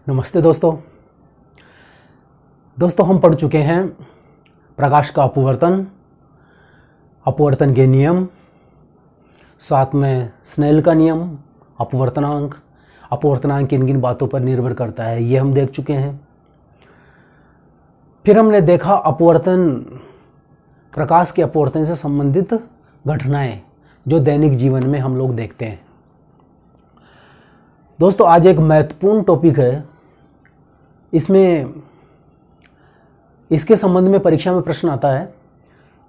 नमस्ते दोस्तों हम पढ़ चुके हैं प्रकाश का अपवर्तन के नियम, साथ में स्नेल का नियम, अपवर्तनांक किन किन बातों पर निर्भर करता है ये हम देख चुके हैं। फिर हमने देखा प्रकाश के अपवर्तन से संबंधित घटनाएं जो दैनिक जीवन में हम लोग देखते हैं। दोस्तों आज एक महत्वपूर्ण टॉपिक है, इसके संबंध में परीक्षा में प्रश्न आता है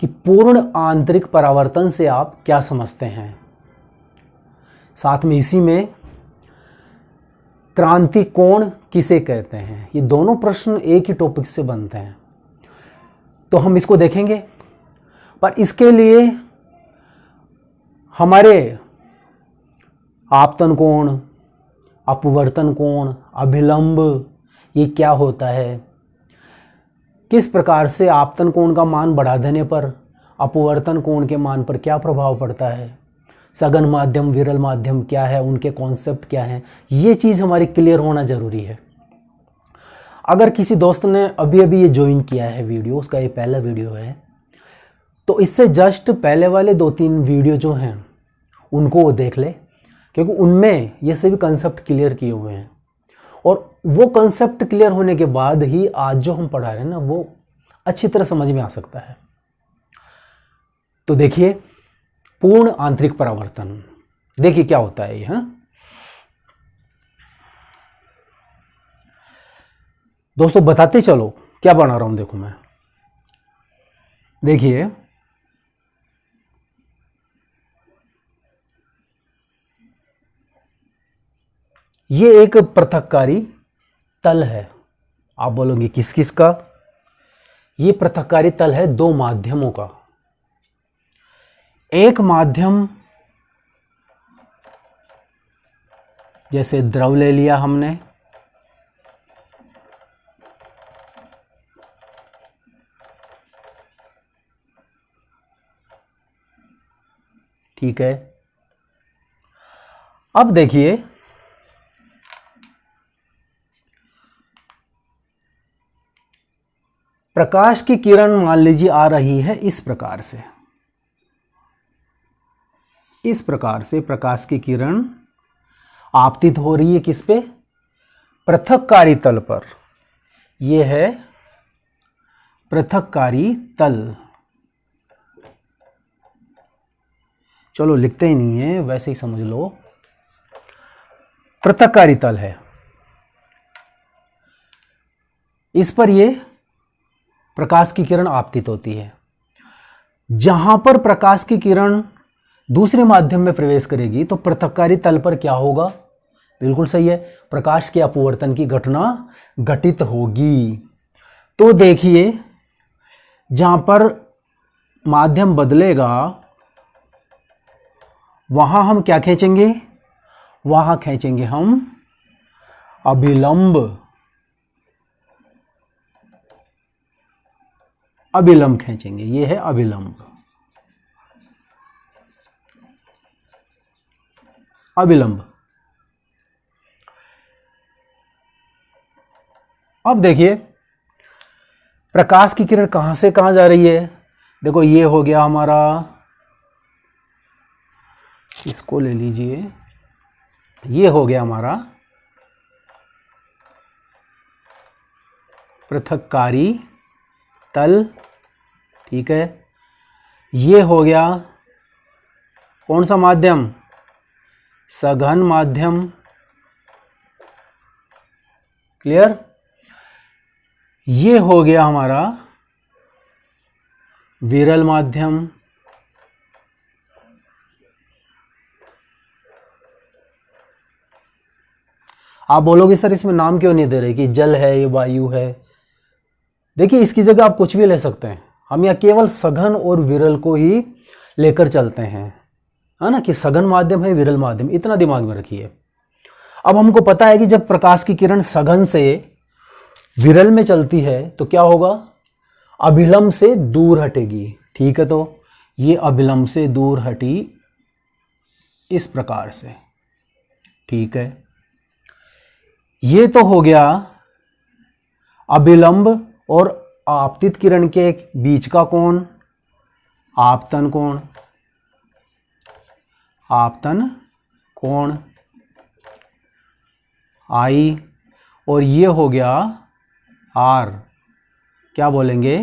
कि पूर्ण आंतरिक परावर्तन से आप क्या समझते हैं। साथ में इसी में क्रांति कोण किसे कहते हैं। ये दोनों प्रश्न एक ही टॉपिक से बनते हैं, तो हम इसको देखेंगे। पर इसके लिए हमारे आपतन कोण, अपवर्तन कोण, अभिलंब ये क्या होता है, किस प्रकार से आपतन कोण का मान बढ़ा देने पर अपवर्तन कोण के मान पर क्या प्रभाव पड़ता है, सघन माध्यम विरल माध्यम क्या है, उनके कॉन्सेप्ट क्या हैं, ये चीज़ हमारी क्लियर होना ज़रूरी है। अगर किसी दोस्त ने अभी अभी ये ज्वाइन किया है वीडियो, उसका ये पहला वीडियो है, तो इससे जस्ट पहले वाले 2-3 वीडियो जो हैं उनको वो देख ले, क्योंकि उनमें ये सभी कंसेप्ट क्लियर किए हुए हैं। और वो कंसेप्ट क्लियर होने के बाद ही आज जो हम पढ़ा रहे हैं ना, वो अच्छी तरह समझ में आ सकता है। तो देखिए, पूर्ण आंतरिक परावर्तन, देखिए क्या होता है ये। हाँ दोस्तों बताते चलो क्या बना रहा हूं। देखो मैं, देखिए ये एक पृथक्कारी तल है। आप बोलोगे किस किस का? ये पृथक्कारी तल है 2 माध्यमों का। एक माध्यम जैसे द्रव ले लिया हमने, ठीक है। अब देखिए प्रकाश की किरण मान लीजिए आ रही है इस प्रकार से, प्रकाश की किरण आपतित हो रही है किस पे? पृथक्कारी तल पर। यह है पृथक्कारी तल। चलो लिखते ही नहीं है, वैसे ही समझ लो, पृथक्कारी तल है। इस पर यह प्रकाश की किरण आपतित होती है। जहां पर प्रकाश की किरण दूसरे माध्यम में प्रवेश करेगी तो पृथक्कारी तल पर क्या होगा? बिल्कुल सही है, प्रकाश के अपवर्तन की घटना घटित होगी। तो देखिए जहां पर माध्यम बदलेगा वहां हम क्या खींचेंगे? वहां खींचेंगे हम अभिलंब खींचेंगे। ये है अभिलंब। अब देखिए प्रकाश की किरण कहां से कहां जा रही है। देखो ये हो गया हमारा, इसको ले लीजिए, ये हो गया हमारा पृथक्कारी तल, ठीक है। ये हो गया कौन सा माध्यम? सघन माध्यम। क्लियर? ये हो गया हमारा विरल माध्यम। आप बोलोगे सर इसमें नाम क्यों नहीं दे रहे कि जल है, ये वायु है। देखिए इसकी जगह आप कुछ भी ले सकते हैं। हम यहाँ केवल सघन और विरल को ही लेकर चलते हैं, है ना, कि सघन माध्यम है, विरल माध्यम, इतना दिमाग में रखिए। अब हमको पता है कि जब प्रकाश की किरण सघन से विरल में चलती है तो क्या होगा? अभिलंब से दूर हटेगी, ठीक है। तो ये अभिलंब से दूर हटी इस प्रकार से, ठीक है। ये तो हो गया अभिलंब और आपतित किरण के बीच का कोण, आपतन कोण, आपतन कोण आई, और ये हो गया आर, क्या बोलेंगे,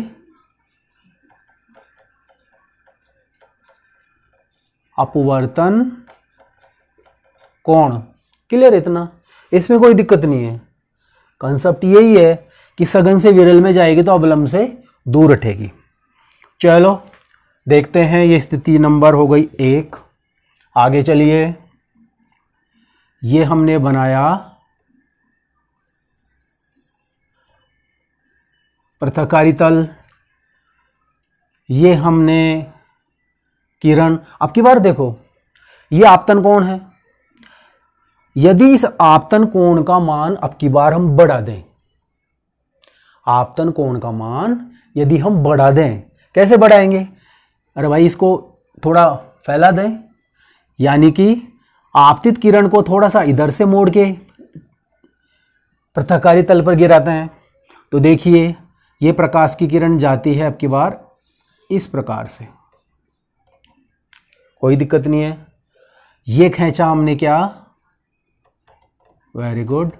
अपवर्तन कोण। क्लियर? इतना, इसमें कोई दिक्कत नहीं है। कंसेप्ट यही है कि सघन से विरल में जाएगी तो अवलंब से दूर हटेगी। चलो देखते हैं, ये स्थिति नंबर हो गई 1। आगे चलिए, ये हमने बनाया पृथक्कारी तल, ये हमने किरण। अब की बार देखो, ये आपतन कोण है। यदि इस आपतन कोण का मान अब की बार हम बढ़ा दें, आपतन कोण का मान यदि हम बढ़ा दें, कैसे बढ़ाएंगे? अरे भाई, इसको थोड़ा फैला दें, यानी कि आपतित किरण को थोड़ा सा इधर से मोड़ के पृथक्कारी तल पर गिराते हैं। तो देखिए, ये प्रकाश की किरण जाती है अब की बार इस प्रकार से, कोई दिक्कत नहीं है। ये खींचा हमने क्या, वेरी गुड,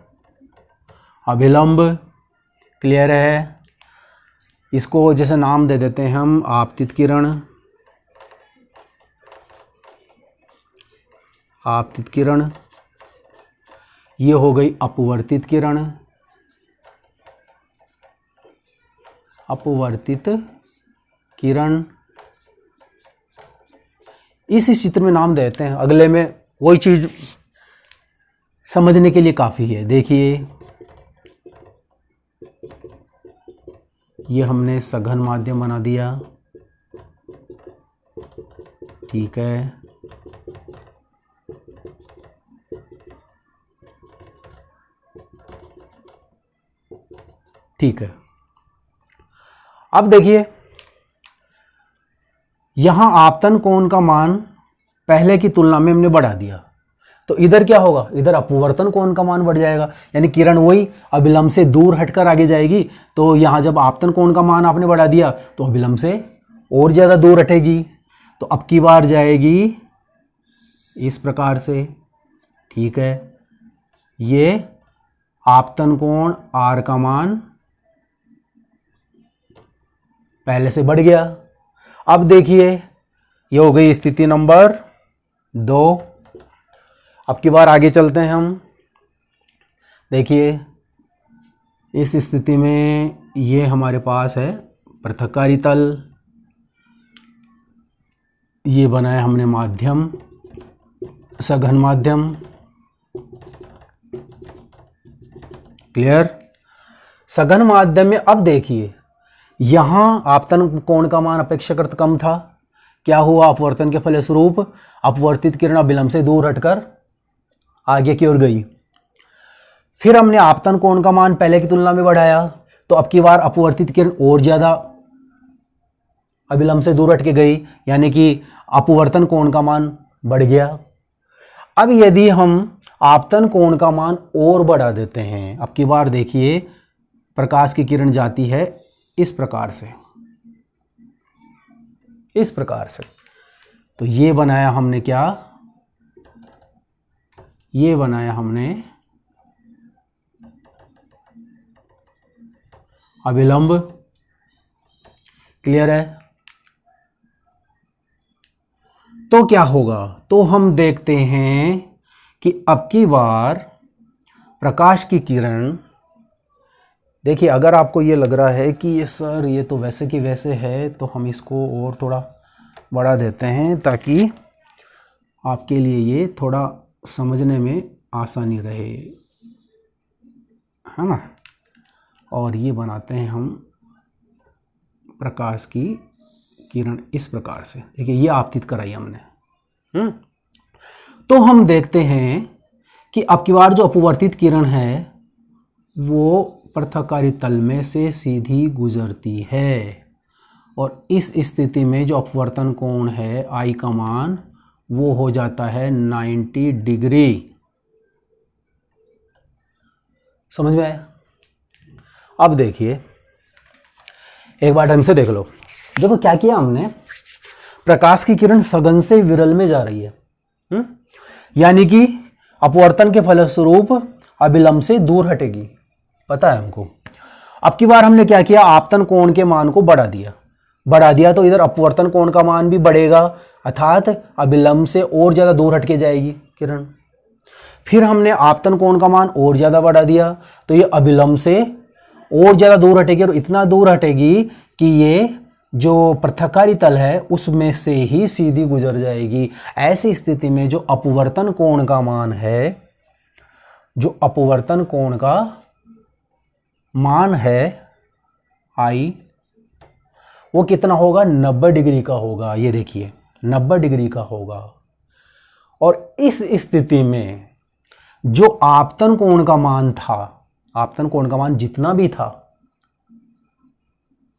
अभिलंब। क्लियर है? इसको जैसे नाम दे देते हैं हम आपतित किरण, आपतित किरण। ये हो गई अपवर्तित किरण, अपवर्तित किरण। इस चित्र में नाम देते हैं, अगले में वही चीज समझने के लिए काफ़ी है। देखिए, ये हमने सघन माध्यम बना दिया, ठीक है। ठीक है, अब देखिए, यहां आपतन कोण का मान पहले की तुलना में हमने बढ़ा दिया, तो इधर क्या होगा, इधर अपवर्तन कोण का मान बढ़ जाएगा, यानी किरण वही अभिलंब से दूर हटकर आगे जाएगी। तो यहां जब आपतन कोण का मान आपने बढ़ा दिया तो अभिलंब से और ज्यादा दूर हटेगी, तो अब की बार जाएगी इस प्रकार से, ठीक है। ये आपतन कोण आर का मान पहले से बढ़ गया। अब देखिए, ये हो गई स्थिति नंबर 2। अब की बार आगे चलते हैं हम। देखिए, इस स्थिति में ये हमारे पास है पृथक्कारी तल, ये बनाया हमने माध्यम, सघन माध्यम। क्लियर? सघन माध्यम में अब देखिए, यहां आपतन कोण का मान अपेक्षाकृत कम था। क्या हुआ? अपवर्तन के फलस्वरूप अपवर्तित किरण अभिलंब से दूर हटकर आगे की ओर गई। फिर हमने आपतन कोण का मान पहले की तुलना में बढ़ाया, तो अब की बार अपवर्तित किरण और ज्यादा अभिलंब से दूर हट के गई, यानी कि अपवर्तन कोण का मान बढ़ गया। अब यदि हम आपतन कोण का मान और बढ़ा देते हैं, अब की बार देखिए, प्रकाश की किरण जाती है इस प्रकार से, इस प्रकार से। तो ये बनाया हमने क्या, ये बनाया हमने अभिलंब। क्लियर है? तो क्या होगा, तो हम देखते हैं कि अब की बार प्रकाश की किरण, देखिए, अगर आपको ये लग रहा है कि ये सर ये तो वैसे की वैसे है, तो हम इसको और थोड़ा बढ़ा देते हैं ताकि आपके लिए ये थोड़ा समझने में आसानी रहे, है ना। और ये बनाते हैं हम प्रकाश की किरण इस प्रकार से। देखिए, ये आपतित कराई हमने। तो हम देखते हैं कि अब की बार जो अपवर्तित किरण है वो पृथक्कारी तल में से सीधी गुजरती है, और इस स्थिति में जो अपवर्तन कोण है आई का मान वो हो जाता है 90 डिग्री। समझ में आया? अब देखिए एक बार ढंग से देख लो। देखो क्या किया हमने, प्रकाश की किरण सघन से विरल में जा रही है, यानी कि अपवर्तन के फलस्वरूप अभिलंब से दूर हटेगी, पता है हमको। अब की बार हमने क्या किया, आपतन कोण के मान को बढ़ा दिया तो इधर अपवर्तन कोण का मान भी बढ़ेगा, अर्थात अभिलंब से और ज़्यादा दूर हटके जाएगी किरण। फिर हमने आपतन कोण का मान और ज़्यादा बढ़ा दिया तो ये अभिलंब से और ज़्यादा दूर हटेगी, और इतना दूर हटेगी कि ये जो पृथक्कारी तल है उसमें से ही सीधी गुजर जाएगी। ऐसी स्थिति में जो अपवर्तन कोण का मान है, जो अपवर्तन कोण का मान है आई, वो कितना होगा, 90 डिग्री का होगा। ये देखिए 90 डिग्री का होगा। और इस स्थिति में जो आपतन कोण का मान था, आपतन कोण का मान जितना भी था,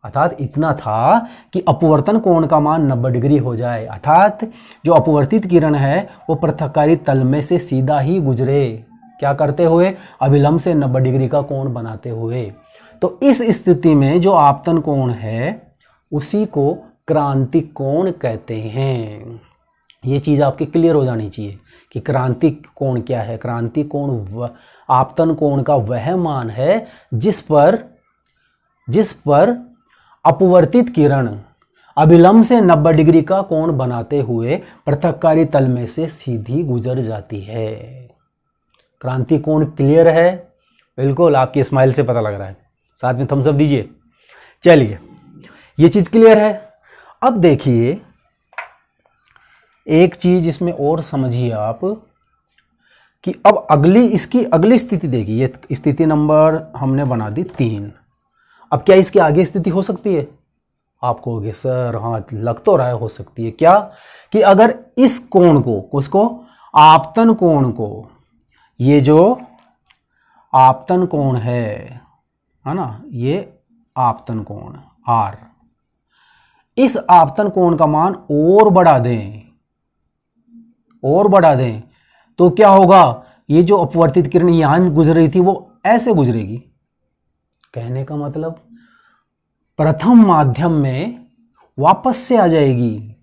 अर्थात इतना था कि अपवर्तन कोण का मान 90 डिग्री हो जाए, अर्थात जो अपवर्तित किरण है वो पृथक्कारी तल में से सीधा ही गुजरे, क्या करते हुए, अभिलंब से 90 डिग्री का कोण बनाते हुए। तो इस स्थिति में जो आपतन कोण है उसी को क्रांतिक कोण कहते हैं। ये चीज़ आपके क्लियर हो जानी चाहिए कि क्रांतिक कोण क्या है। क्रांतिक कोण आपतन कोण का वह मान है जिस पर अपवर्तित किरण अभिलंब से 90 डिग्री का कोण बनाते हुए पृथक्कारी तल में से सीधी गुजर जाती है। क्रांतिक कोण क्लियर है? बिल्कुल, आपकी स्माइल से पता लग रहा है। साथ में थम्स अप दीजिए। चलिए, ये चीज क्लियर है। अब देखिए एक चीज इसमें और समझिए आप कि अब इसकी अगली स्थिति देखिए। ये स्थिति नंबर हमने बना दी 3। अब क्या इसकी आगे स्थिति हो सकती है? आप कहोगे सर हाँ लग तो रहा है हो सकती है। क्या कि अगर इस कोण को, उसको आपतन कोण को, ये जो आपतन कोण है ना, ये आपतन कोण R, इस आपतन कोण का मान और बढ़ा दें तो क्या होगा, ये जो अपवर्तित किरण यहां गुजर रही थी वो ऐसे गुजरेगी। कहने का मतलब प्रथम माध्यम में वापस से आ जाएगी,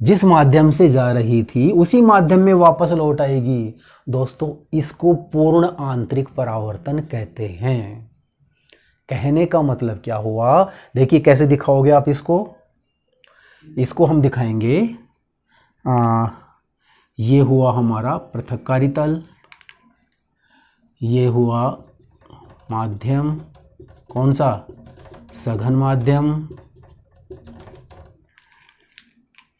जिस माध्यम से जा रही थी उसी माध्यम में वापस लौट आएगी। दोस्तों इसको पूर्ण आंतरिक परावर्तन कहते हैं। कहने का मतलब क्या हुआ, देखिए कैसे दिखाओगे आप इसको हम दिखाएंगे। ये हुआ हमारा पृथक्कारी तल, ये हुआ माध्यम, कौन सा, सघन माध्यम।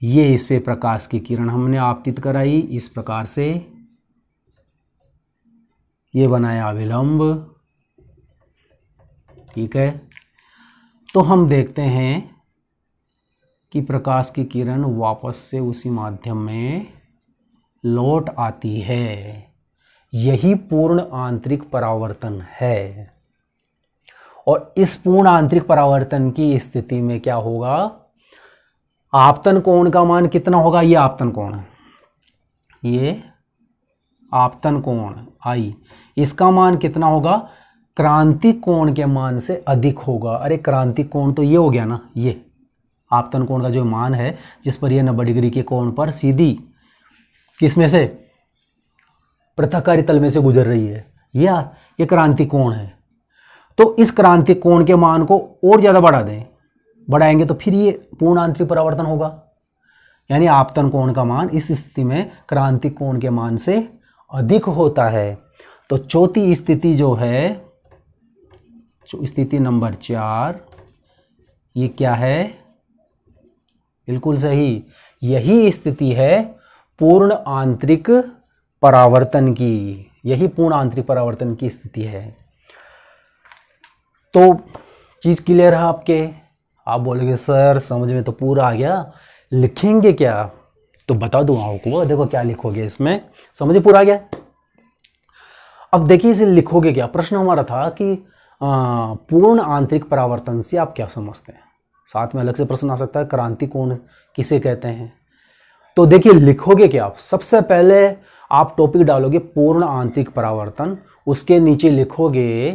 ये इस पे प्रकाश की किरण हमने आपतित कराई इस प्रकार से, ये बनाया अभिलंब, ठीक है। तो हम देखते हैं कि प्रकाश की किरण वापस से उसी माध्यम में लौट आती है। यही पूर्ण आंतरिक परावर्तन है। और इस पूर्ण आंतरिक परावर्तन की स्थिति में क्या होगा, आपतन कोण का मान कितना होगा, ये आपतन कोण है, ये आपतन कोण आई, इसका मान कितना होगा, क्रांतिक कोण के मान से अधिक होगा। अरे क्रांतिक कोण तो ये हो गया ना, ये आपतन कोण का जो मान है जिस पर ये 90 डिग्री के कोण पर सीधी किस में से, पृथक्कारी तल में से गुजर रही है, ये क्रांतिक कोण है। तो इस क्रांतिक कोण के मान को और ज़्यादा बढ़ाएंगे तो फिर ये पूर्ण आंतरिक परावर्तन होगा, यानी आपतन कोण का मान इस स्थिति में क्रांतिक कोण के मान से अधिक होता है। तो चौथी स्थिति जो है, स्थिति नंबर 4, ये क्या है, बिल्कुल सही, यही स्थिति है पूर्ण आंतरिक परावर्तन की, यही पूर्ण आंतरिक परावर्तन की स्थिति है। तो चीज क्लियर है आपके? आप बोलोगे सर समझ में तो पूरा आ गया, लिखेंगे क्या? तो बता दूं आपको, देखो क्या लिखोगे इसमें, समझ पूरा आ गया। अब देखिए इसे लिखोगे क्या। प्रश्न हमारा था कि पूर्ण आंतरिक परावर्तन से आप क्या समझते हैं। साथ में अलग से प्रश्न आ सकता है, क्रांतिक कोण किसे कहते हैं। तो देखिए लिखोगे क्या आप, सबसे पहले आप टॉपिक डालोगे पूर्ण आंतरिक परावर्तन, उसके नीचे लिखोगे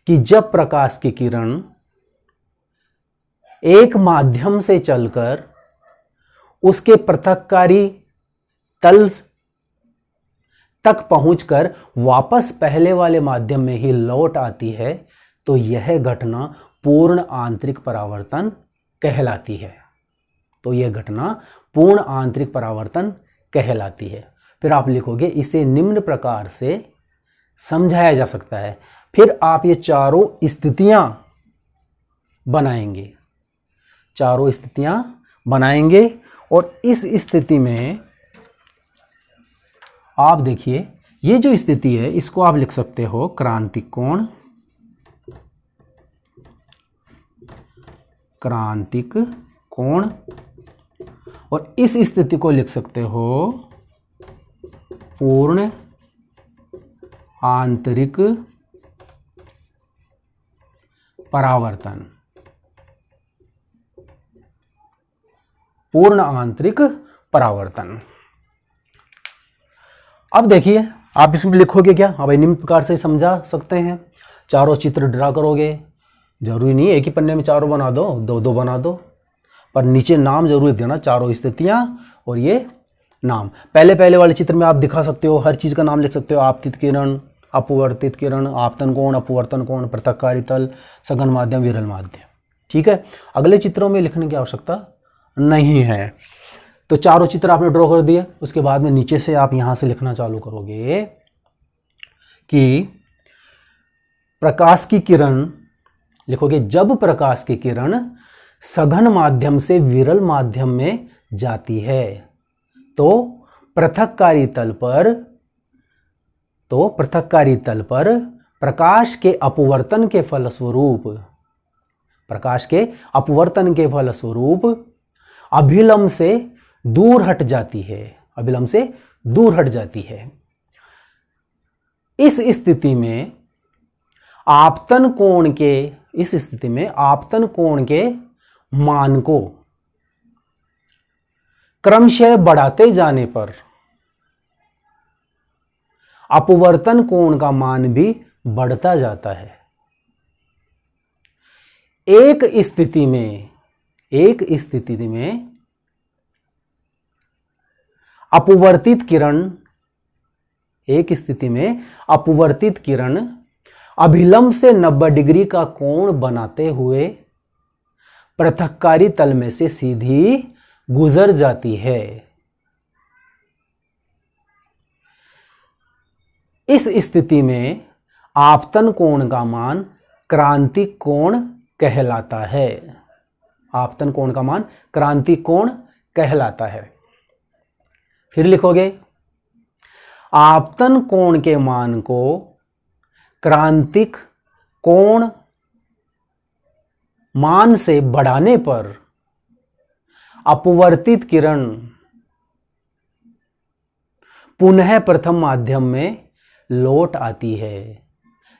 कि जब प्रकाश की किरण एक माध्यम से चलकर उसके पृथक्कारी तल तक पहुंचकर वापस पहले वाले माध्यम में ही लौट आती है, तो यह घटना पूर्ण आंतरिक परावर्तन कहलाती है। तो यह घटना पूर्ण आंतरिक परावर्तन कहलाती है। फिर आप लिखोगे इसे निम्न प्रकार से समझाया जा सकता है। फिर आप ये चारों स्थितियां बनाएंगे, चारों स्थितियां बनाएंगे, और इस स्थिति में आप देखिए ये जो स्थिति है इसको आप लिख सकते हो क्रांतिक कोण, क्रांतिक कोण, और इस स्थिति को लिख सकते हो पूर्ण आंतरिक परावर्तन, पूर्ण आंतरिक परावर्तन। अब देखिए आप इसमें लिखोगे क्या, अब निम्न प्रकार से समझा सकते हैं। चारों चित्र ड्रा करोगे, जरूरी नहीं है एक ही पन्ने में चारों बना दो, दो दो बना दो, पर नीचे नाम जरूर देना, चारों स्थितियां और ये नाम। पहले वाले चित्र में आप दिखा सकते हो, हर चीज का नाम लिख सकते हो, आपतित किरण, अपवर्तित किरण, आपतन कोण, अपवर्तन कोण, पृथक्कारी तल, सघन माध्यम, विरल माध्यम। ठीक है, अगले चित्रों में लिखने की आवश्यकता नहीं है। तो चारों चित्र आपने ड्रॉ कर दिए, उसके बाद में नीचे से आप यहां से लिखना चालू करोगे कि प्रकाश की किरण, लिखोगे जब प्रकाश की किरण सघन माध्यम से विरल माध्यम में जाती है तो पृथक्कारी तल पर प्रकाश के अपवर्तन के फलस्वरूप अभिलंब से दूर हट जाती है, अभिलंब से दूर हट जाती है। इस स्थिति में आपतन कोण के मान को क्रमशः बढ़ाते जाने पर अपवर्तन कोण का मान भी बढ़ता जाता है। एक स्थिति में अपवर्तित किरण अभिलंब से 90 डिग्री का कोण बनाते हुए पृथक्कारी तल में से सीधी गुजर जाती है। इस स्थिति में आपतन कोण का मान क्रांतिक कोण कहलाता है। आपतन कोण का मान क्रांतिक कोण कहलाता है। फिर लिखोगे आपतन कोण के मान को क्रांतिक कोण मान से बढ़ाने पर अपवर्तित किरण पुनः प्रथम माध्यम में लौट आती है।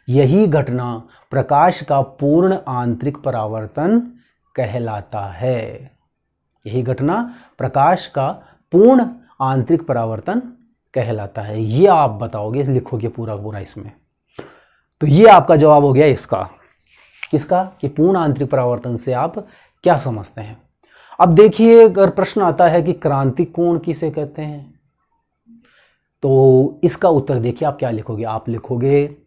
यही घटना प्रकाश का पूर्ण आंतरिक परावर्तन कहलाता है। यही घटना प्रकाश का पूर्ण आंतरिक परावर्तन कहलाता है। ये आप बताओगे, लिखोगे पूरा पूरा इसमें। तो ये आपका जवाब हो गया इसका, किसका, कि पूर्ण आंतरिक परावर्तन से आप क्या समझते हैं। अब देखिए अगर प्रश्न आता है कि क्रांतिक कोण किसे कहते हैं, तो इसका उत्तर देखिए आप क्या लिखोगे। आप लिखोगे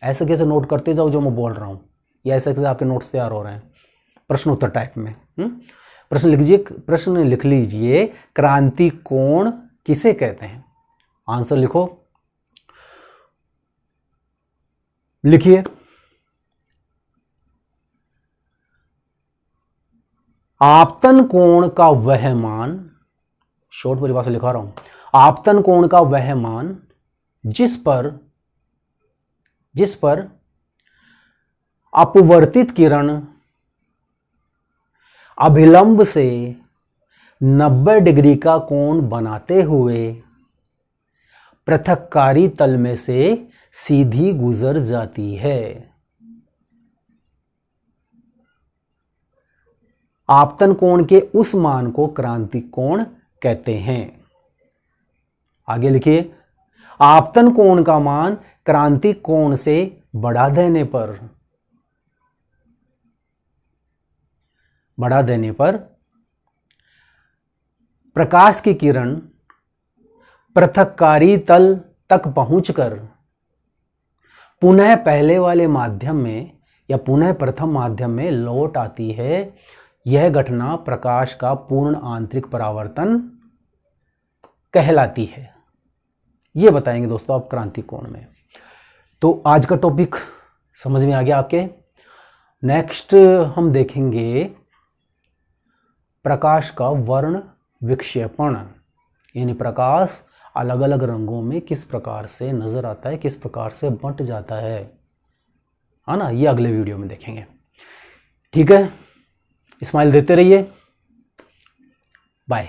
ऐसे कैसे, नोट करते जाओ जो मैं बोल रहा हूं, या ऐसे कैसे आपके नोट्स तैयार हो रहे हैं प्रश्न उत्तर टाइप में। प्रश्न लिख लीजिए क्रांतिक कोण किसे कहते हैं। आंसर लिखो, लिखिए आपतन कोण का वह मान, शॉर्ट परिभाषा लिखा रहा हूं, आपतन कोण का वह मान जिस पर अपवर्तित किरण अभिलंब से 90 डिग्री का कोण बनाते हुए पृथक्कारी तल में से सीधी गुजर जाती है। आपतन कोण के उस मान को क्रांतिक कोण कहते हैं। आगे लिखिए आपतन कोण का मान क्रांति कोण से बढ़ा देने पर, प्रकाश की किरण पृथक्कारी तल तक पहुंचकर पुनः पहले वाले माध्यम में या पुनः प्रथम माध्यम में लौट आती है। यह घटना प्रकाश का पूर्ण आंतरिक परावर्तन कहलाती है। ये बताएंगे दोस्तों आप क्रांति कोण में। तो आज का टॉपिक समझ में आ गया आपके। नेक्स्ट हम देखेंगे प्रकाश का वर्ण विक्षेपण, यानी प्रकाश अलग अलग रंगों में किस प्रकार से नजर आता है, किस प्रकार से बंट जाता है ना। ये अगले वीडियो में देखेंगे। ठीक है, स्माइल देते रहिए। बाय।